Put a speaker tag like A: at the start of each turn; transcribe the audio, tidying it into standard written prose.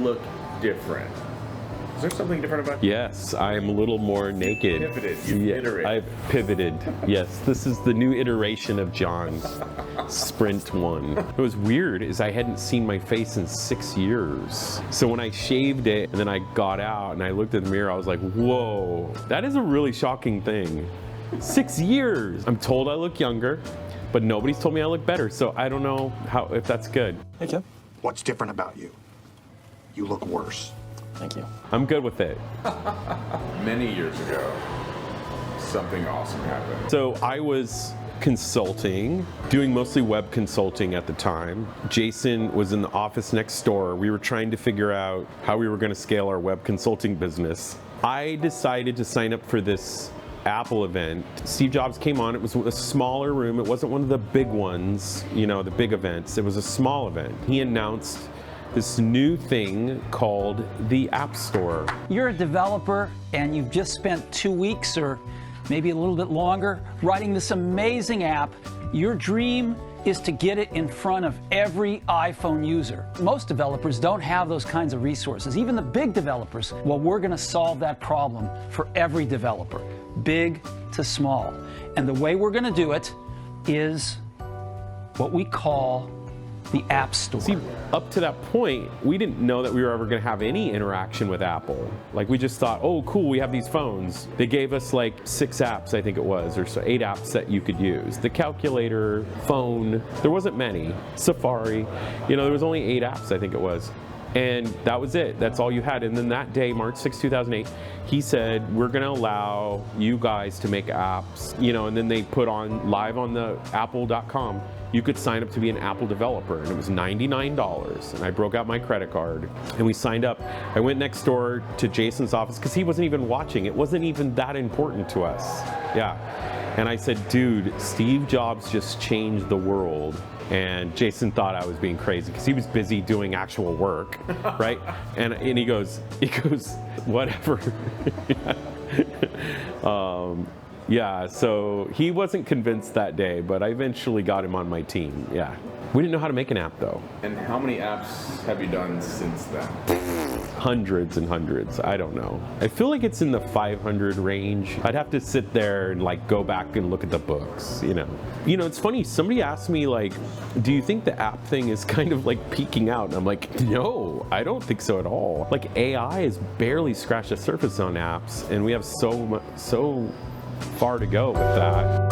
A: look different. Is there something different about you?
B: Yes, I'm a little more naked.
A: Pivoted. You've iterated.
B: I've pivoted. Yes, this is the new iteration of John's Sprint 1. What was weird is I hadn't seen my face in 6 years. So when I shaved it and then I got out and I looked in the mirror, I was like, whoa, that is a really shocking thing. 6 years. I'm told I look younger, but nobody's told me I look better. So I don't know if that's good.
C: Hey, Kim.
D: What's different about you? You look worse.
C: Thank you.
B: I'm good with it.
A: Many years ago, something awesome happened.
B: So I was consulting, doing mostly web consulting at the time. Jason was in the office next door. We were trying to figure out how we were going to scale our web consulting business. I decided to sign up for this Apple event. Steve Jobs came on. It was a smaller room. It wasn't one of the big ones, you know, the big events. It was a small event. He announced this new thing called the App Store.
E: You're a developer and you've just spent 2 weeks or maybe a little bit longer writing this amazing app. Your dream is to get it in front of every iPhone user. Most developers don't have those kinds of resources, even the big developers. Well, we're going to solve that problem for every developer, big to small. And the way we're going to do it is what we call the App Store.
B: See, up to that point, we didn't know that we were ever going to have any interaction with Apple. Like, we just thought, oh, cool, we have these phones. They gave us like 6 apps, I think it was, or so 8 apps that you could use. The calculator, phone, there wasn't many. Safari, you know, there was only 8 apps, I think it was. And that was it. That's all you had. And then that day, March 6, 2008, he said, we're going to allow you guys to make apps, you know, and then they put on live on the apple.com. You could sign up to be an Apple developer, and it was $99. And I broke out my credit card and we signed up. I went next door to Jason's office because he wasn't even watching. It wasn't even that important to us. Yeah. And I said, dude, Steve Jobs just changed the world. And Jason thought I was being crazy because he was busy doing actual work, right? And he goes, whatever. Yeah, so he wasn't convinced that day, but I eventually got him on my team, yeah. We didn't know how to make an app, though.
A: And how many apps have you done since then?
B: Hundreds and hundreds, I don't know. I feel like it's in the 500 range. I'd have to sit there and like go back and look at the books, you know. You know, it's funny, somebody asked me like, do you think the app thing is kind of like peaking out? And I'm like, no, I don't think so at all. Like AI has barely scratched the surface on apps, and we have so far to go with that.